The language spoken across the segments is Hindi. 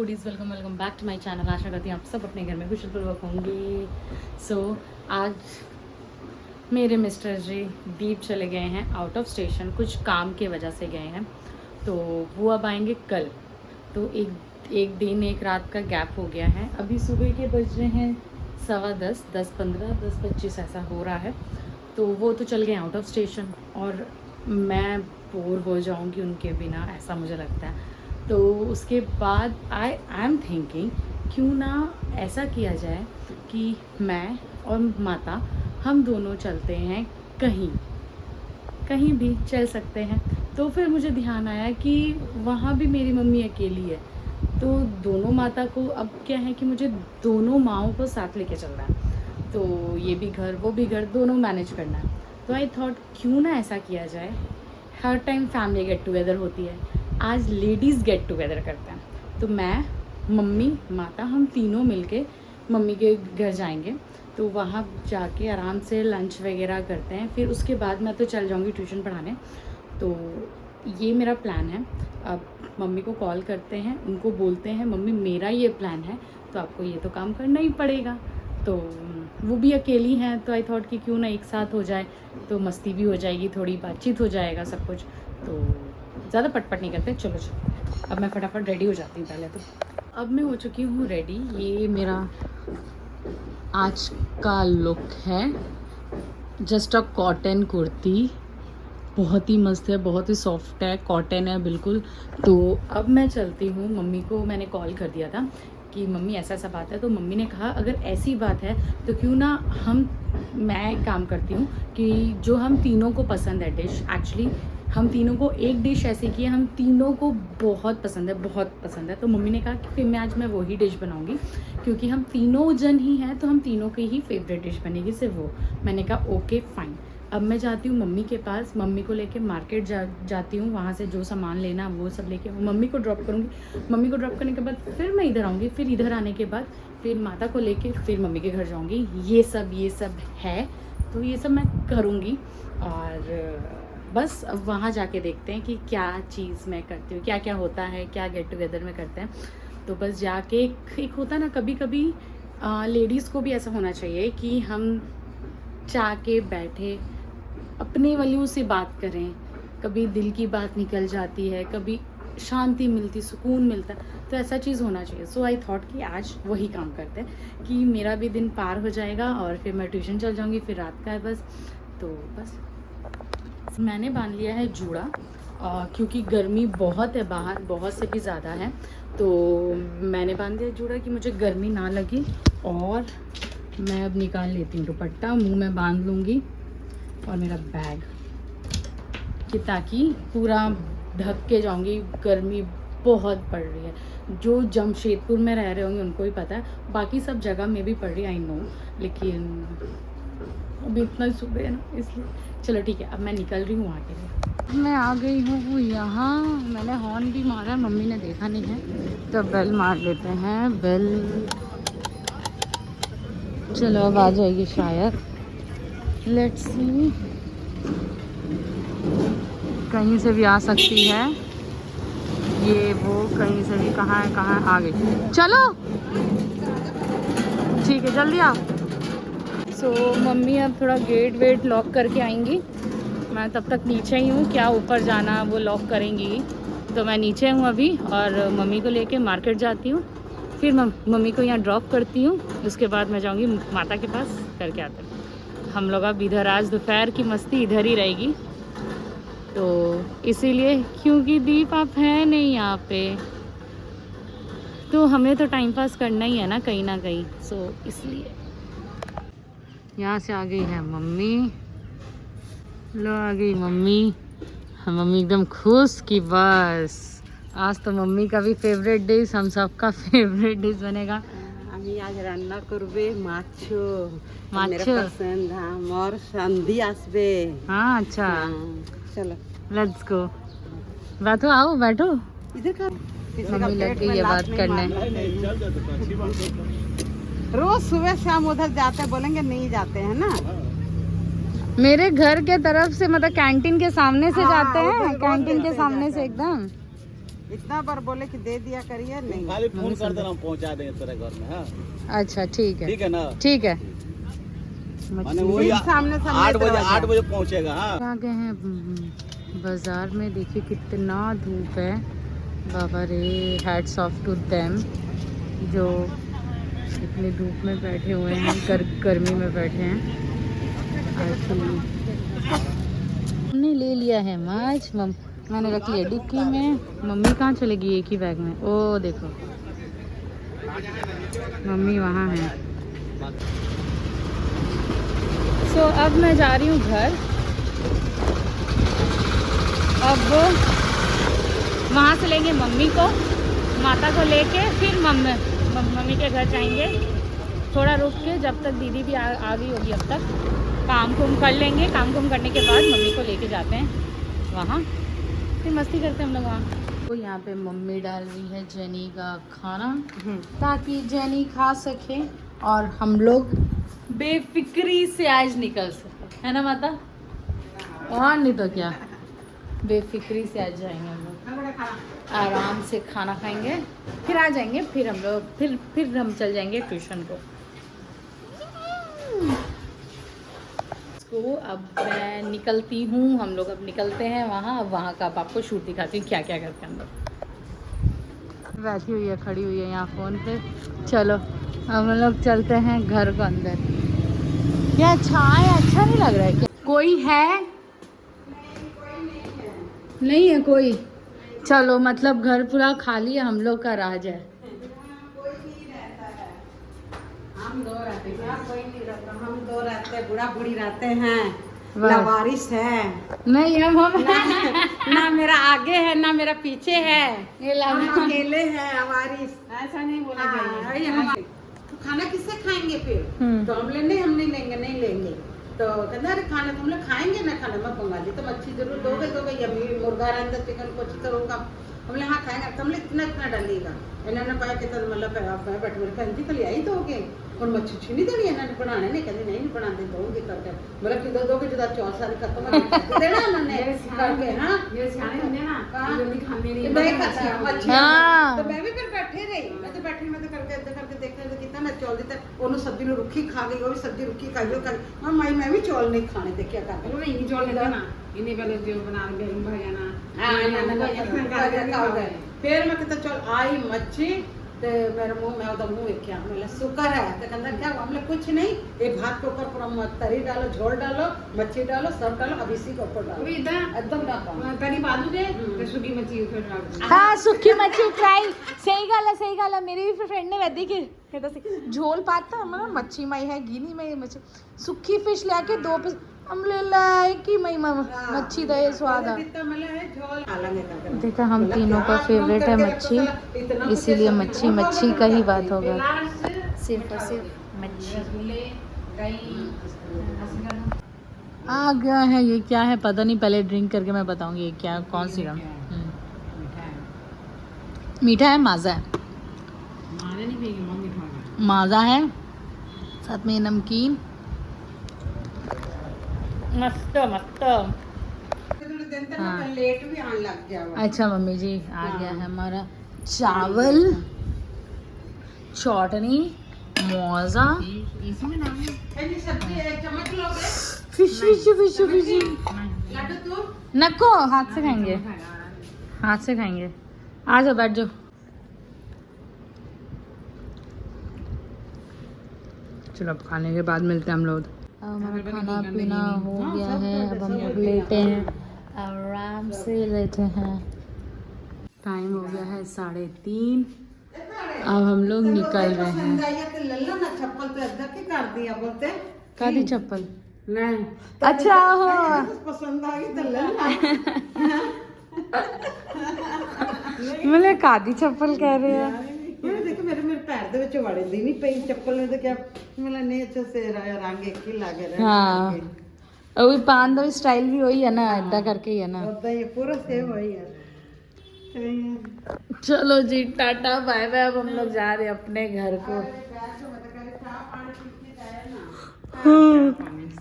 Foodies, welcome back to my channel. आशा करती हूँ आप सब अपने घर में कुशलपूर्वक होंगे। सो आज मेरे मिस्टर जी दीप चले गए हैं आउट ऑफ स्टेशन, कुछ काम की वजह से गए हैं, तो वो अब आएंगे कल। तो एक दिन एक रात का गैप हो गया है। अभी सुबह के बज रहे हैं 10:15, 10:15, 10:25 ऐसा हो रहा है। तो वो तो चल गए आउट ऑफ स्टेशन और मैं बोर हो जाऊंगी उनके बिना, ऐसा मुझे लगता है। तो उसके बाद आई एम थिंकिंग क्यों ना ऐसा किया जाए कि मैं और माता हम दोनों चलते हैं, कहीं भी चल सकते हैं। तो फिर मुझे ध्यान आया कि वहाँ भी मेरी मम्मी अकेली है, तो दोनों माता को अब क्या है कि मुझे दोनों माँओं को साथ लेके चलना है। तो ये भी घर वो भी घर, दोनों मैनेज करना है। तो आई थॉट क्यों ना ऐसा किया जाए, हर टाइम फैमिली गेट टुगेदर होती है, आज लेडीज़ गेट टुगेदर करते हैं। तो मैं, मम्मी, माता, हम तीनों मिलके मम्मी के घर जाएंगे। तो वहाँ जाके आराम से लंच वगैरह करते हैं, फिर उसके बाद मैं तो चल जाऊँगी ट्यूशन पढ़ाने। तो ये मेरा प्लान है। अब मम्मी को कॉल करते हैं, उनको बोलते हैं मम्मी मेरा ये प्लान है, तो आपको ये तो काम करना ही पड़ेगा। तो वो भी अकेली हैं, तो आई थॉट कि क्यों ना एक साथ हो जाए, तो मस्ती भी हो जाएगी, थोड़ी बातचीत हो जाएगा, सब कुछ। तो ज़्यादा पटपट नहीं करते, चलो अब मैं फटाफट रेडी हो जाती हूँ। पहले तो अब मैं हो चुकी हूँ रेडी। ये मेरा आज का लुक है, जस्ट अ कॉटन कुर्ती, बहुत ही मस्त है, बहुत ही सॉफ्ट है, कॉटन है बिल्कुल। तो अब मैं चलती हूँ। मम्मी को मैंने कॉल कर दिया था कि मम्मी ऐसा ऐसा बात है। तो मम्मी ने कहा अगर ऐसी बात है तो क्यों ना मैं एक काम करती हूँ कि जो हम तीनों को पसंद है डिश, एक्चुअली हम तीनों को एक डिश ऐसी की है, हम तीनों को बहुत पसंद है, बहुत पसंद है। तो मम्मी ने कहा कि फिर आज मैं वही डिश बनाऊंगी, क्योंकि हम तीनों जन ही हैं, तो हम तीनों की ही फेवरेट डिश बनेगी, सिर्फ वो। मैंने कहा ओके फाइन। अब मैं जाती हूँ मम्मी के पास, मम्मी को लेके मार्केट जाती हूँ, वहाँ से जो सामान लेना वो सब लेके मम्मी को ड्रॉप करूँगी। मम्मी को ड्रॉप करने के बाद फिर मैं इधर आऊँगी, फिर इधर आने के बाद फिर माता को लेके फिर मम्मी के घर जाऊँगी। ये सब है, तो ये सब मैं करूँगी। और बस अब वहाँ जाके देखते हैं कि क्या चीज़ मैं करती हूँ, क्या क्या होता है, क्या गेट टुगेदर में करते हैं। तो बस जाके एक होता ना, कभी कभी लेडीज़ को भी ऐसा होना चाहिए कि हम जाके बैठे अपने वालों से बात करें, कभी दिल की बात निकल जाती है, कभी शांति मिलती, सुकून मिलता, तो ऐसा चीज़ होना चाहिए। सो आई थॉट कि आज वही काम करते हैं कि मेरा भी दिन पार हो जाएगा और फिर मैं ट्यूशन चल जाऊँगी, फिर रात का है बस। तो बस मैंने बांध लिया है जूड़ा, क्योंकि गर्मी बहुत है बाहर, बहुत से भी ज़्यादा है। तो मैंने बांध दिया जूड़ा कि मुझे गर्मी ना लगे। और मैं अब निकाल लेती हूँ दुपट्टा, मुंह में बांध लूँगी और मेरा बैग, कि ताकि पूरा ढक के जाऊँगी। गर्मी बहुत पड़ रही है, जो जमशेदपुर में रह रहे होंगे उनको ही पता है, बाकी सब जगह में भी पड़ रही है, आई नो, लेकिन अभी इतना सुबह है ना, इसलिए चलो ठीक है। अब मैं निकल रही हूँ वहाँ के लिए। मैं आ गई हूँ यहाँ, मैंने हॉर्न भी मारा, मम्मी ने देखा नहीं है, तो बेल मार लेते हैं, बेल। चलो अब आ जाएगी शायद, लेट्स सी, कहीं से भी आ सकती है, ये वो कहीं से भी, कहाँ है, आ गई, चलो ठीक है, जल्दी आओ। सो मम्मी अब थोड़ा गेट वेट लॉक करके आएंगी, मैं तब तक नीचे ही हूँ, क्या ऊपर जाना, वो लॉक करेंगी। तो मैं नीचे हूँ अभी, और मम्मी को लेके मार्केट जाती हूँ, फिर मम्मी को यहाँ ड्रॉप करती हूँ, उसके बाद मैं जाऊँगी माता के पास, करके आते हैं हम लोग। अब इधर आज दोपहर की मस्ती इधर ही रहेगी, तो इसीलिए, क्योंकि दीप आप हैं नहीं यहाँ पे, तो हमें तो टाइम पास करना ही है ना कहीं ना कहीं। सो इसलिए यहाँ से आ गई है मम्मी, लो आ गई मम्मी। मम्मी एकदम खुश कि बस आज तो मम्मी का भी फेवरेट डिश, हम सबका फेवरेट डिश बनेगा। আমি আজ রান্না করবে মাছ, মাছ मेरा पसंद, हाँ, मोर संधी आसबे। हाँ अच्छा, चलो लेट्स गो, बैठो, आओ बैठो। इधर का मम्मी लग गई है बात करने। रोज सुबह शाम उधर जाते हैं, बोलेंगे नहीं जाते हैं ना, मेरे घर के तरफ से, मतलब कैंटीन के सामने से जाते हैं, कैंटीन के सामने से एकदम। इतना बार बोले कि दे दिया करिए नहीं। खाली फोन कर देना, हम पहुंचा देंगे तेरे घर में। हाँ अच्छा ठीक है, ठीक है ना। ठीक है। माने वही सामने 8 बजे पहुंचेगा। हाँ आ गए हैं बाजार में। देखिए कितना धूप है बाबा रे। हैट्स ऑफ टू देम जो इतनी धूप में बैठे हुए हैं, गर्मी में बैठे हैं। एक्चुअली हमने ले लिया है माछ। मैंने रख लिया डिक्की में। मम्मी कहाँ चलेगी एक ही बैग में? ओ देखो मम्मी वहाँ है। सो अब मैं जा रही हूँ घर। अब वहाँ से लेंगे मम्मी को, माता को लेके, फिर मम्मी के घर जाएंगे। थोड़ा रुक के, जब तक दीदी भी आ गई होगी, अब तक काम कुम कर लेंगे। काम कुम करने के बाद मम्मी को लेके जाते हैं वहाँ, फिर मस्ती करते हैं हम लोग वहाँ। तो यहाँ पे मम्मी डाल रही है जेनी का खाना ताकि जेनी खा सके और हम लोग बेफिक्री से आज निकल सके, है ना माता? और नहीं तो क्या, बेफिक्री से आज जाएंगे हम लोग, आराम से खाना खाएंगे, फिर आ जाएंगे। फिर हम लोग फिर हम चल जाएंगे ट्यूशन को। अब मैं निकलती हूँ, हम लोग अब निकलते हैं वहाँ। अब वहाँ का आपको शूट दिखाती हूँ क्या क्या करते हैं हम लोग। बैठी हुई है, खड़ी हुई है यहाँ फ़ोन पे। चलो हम लोग चलते हैं घर को अंदर। क्या छाए अच्छा नहीं लग रहा है क्या? कोई है? नहीं है कोई। चलो मतलब घर पूरा खाली है, हम लोग का राज है। हम दो रहते हैं, कोई नहीं रहता। हम दो रहते हैं, बूढ़ा बूढ़ी रहते हैं, वाह। लावारिस है। नहीं हम ना मेरा आगे है ना मेरा पीछे है, ये हम अकेले हैं आवारिस। ऐसा नहीं बोला हाँ, तो खाना किससे खाएंगे फिर? तो हम नहीं लेंगे। तो कहना अरे खाना तुम लोग खाएंगे ना, खाना मैं बंगाली तो मच्छी जरूर दोगे या मुर्गा रहता चिकन कुछ तो होगा। हमने हाँ खाएंगे, तुम लोग इतना डालिएगा। इन्होंने कहा कि मतलब बैठ मेरे बहन जी कल आई दोगे और मच्छी छीनी देनी इन्होंने बनाने नहीं, कहते नहीं बना दे दोगे करके, मतलब कि दोगे जो 4 साल खत्म हो देना उन्होंने करके। हाँ नहीं खाता मच्छी। तो मैं भी फिर बैठे रही, मैं तो करके देखने कितना मैं चौल देता ओनू सब्जी ने रुखी खा गई, वो भी सब्जी रुखी खाई। मैं भी चौल नहीं खाने थे, क्या करते नहीं चौल ना इन्हें पहले जो बना भजाना। फिर मैं कहता चल आई मच्छी ते मेरे मुंह में उधर मुंह क्या मतलब शुक्र है। तो कहता क्या हमने कुछ नहीं, ये भात के ऊपर पूरा तरी डालो, झोल डालो, मच्छी डालो, सब डालो, अब इसी के ऊपर डालो एकदम डालो तरी बाजू दे ते सुकी मच्छी ऊपर डाल। हाँ सुकी मच्छी फ्राई। सही गल है। मेरी भी फ्रेंड ने वैदी के झोल पाता हमारा मच्छी मई है गिनी में मच्छी सुखी फिश लेके 2 पीस हम ले लाए कि मई मच्छी दे स्वाद आ। देखा हम तीनों का फेवरेट है मच्छी, इसीलिए मच्छी का ही बात होगा, सिर्फ और सिर्फ मच्छी। आ गया है ये क्या है पता नहीं, पहले ड्रिंक करके मैं बताऊंगी ये क्या कौन सी रंग। मीठा है, माजा है, माजा है, साथ में नमकीन। मस्त हाँ। लेट भी आने लग गया। अच्छा मम्मी जी आ गया है हमारा चावल, चटनी, मौजा, फिश नको हाथ से खाएंगे। आ जाओ बैठ जाओ। चलो अब खाने के बाद मिलते हैं हम लोग। हमारा खाना पीना हो गया है, अब हम लोग लेटे हैं, आराम से लेटे हैं। टाइम हो गया है 3:30। अब हम लोग निकल रहे हैं। कादी चप्पल नहीं अच्छा हो पसंद आ गई तो ले मुझे कादी चप्पल कह रहे हैं। देखो मेरे पैर ਦੇ ਵਿੱਚ ਵੜਦੀ ਨਹੀਂ ਪਈ ਚੱਪਲ ਨੇ, ਤਾਂ ਕਿਆ ਮੈਨੂੰ ਨਹੀਂ ਅੱਛਾ ਸੇ ਰੰਗ ਇੱਕ ਹੀ ਲੱਗ ਰਿਹਾ। हाँ वही पान ਦਾ स्टाइल भी वही है ना, ऐसा करके ही है ना। ਉਦਾਂ ਹੀ पूरा सेम वही है। चलो जी टाटा बाय बाय। अब हम लोग जा रहे हैं अपने घर को।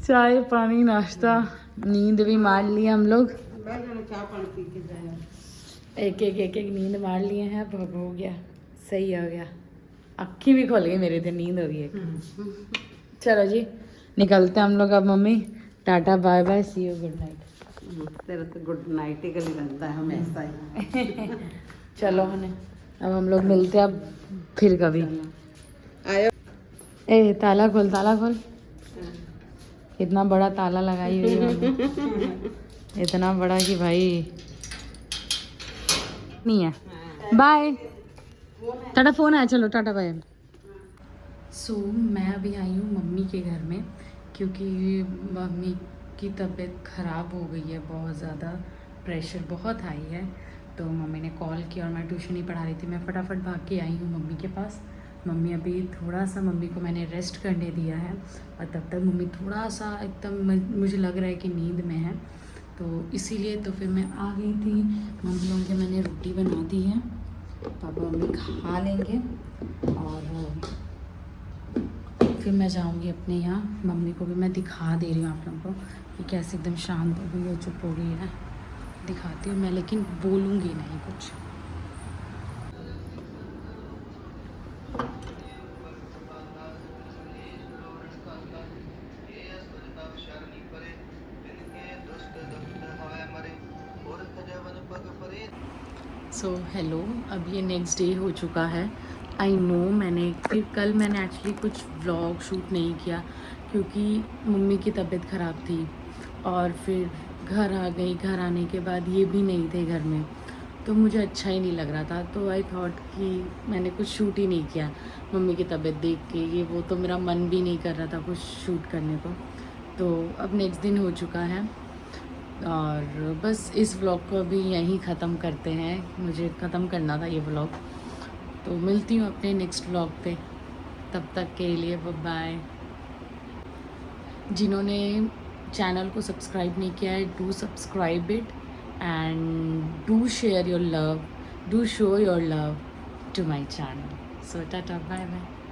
चाय पानी नाश्ता, नींद भी मार ली हम लोग। एक एक नींद मार लिए हैं। अब हो गया, सही हो गया, अक्खी भी खुल गई मेरी, तो नींद हो गई एक। चलो जी निकलते हैं हम लोग अब। Mummy tata bye bye, see you, good night. तेरा तो गुड नाइट ही गली रहता है हमेशा ही। चलो हमने, अब हम लोग मिलते हैं अब फिर कभी। आयो। ए ताला खोल, ताला खोल। इतना बड़ा ताला लगाई हुई है हमने। इतना बड़ा कि भाई नहीं है। बाय, टाटा, फोन आया, चलो टाटा बाय। सो मैं अभी आई हूँ मम्मी के घर में, क्योंकि मम्मी की तबीयत ख़राब हो गई है बहुत ज़्यादा, प्रेशर बहुत हाई है। तो मम्मी ने कॉल किया और मैं ट्यूशन ही पढ़ा रही थी। मैं फटाफट भाग के आई हूँ मम्मी के पास। मम्मी अभी थोड़ा सा, मम्मी को मैंने रेस्ट करने दिया है, और तब तक मम्मी थोड़ा सा एकदम, मुझे लग रहा है कि नींद में है, तो इसीलिए तो फिर मैं आ गई थी। मम्मी लोगों के मैंने रोटी बना दी है, पापा मम्मी खा लेंगे, और फिर मैं जाऊंगी अपने यहाँ। मम्मी को भी मैं दिखा दे रही हूँ आप लोगों को कि कैसे एकदम शांत हो गई है, चुप हो गई है। दिखाती हूँ मैं, लेकिन बोलूँगी नहीं कुछ। सो हेलो, अब ये नेक्स्ट डे हो चुका है। आई नो मैंने फिर कल मैंने एक्चुअली कुछ व्लॉग शूट नहीं किया, क्योंकि मम्मी की तबीयत ख़राब थी, और फिर घर आ गई। घर आने के बाद ये भी नहीं थे घर में, तो मुझे अच्छा ही नहीं लग रहा था। तो आई थॉट कि मैंने कुछ शूट ही नहीं किया। मम्मी की तबीयत देख के ये वो, तो मेरा मन भी नहीं कर रहा था कुछ शूट करने को। तो अब नेक्स्ट दिन हो चुका है, और बस इस व्लॉग को अभी यहीं ख़त्म करते हैं। मुझे ख़त्म करना था ये व्लॉग, तो मिलती हूँ अपने नेक्स्ट व्लॉग पे। तब तक के लिए बाय। जिन्होंने चैनल को सब्सक्राइब नहीं किया है, do subscribe it, and do share your love, do show your love to my channel. So tata, bye bye.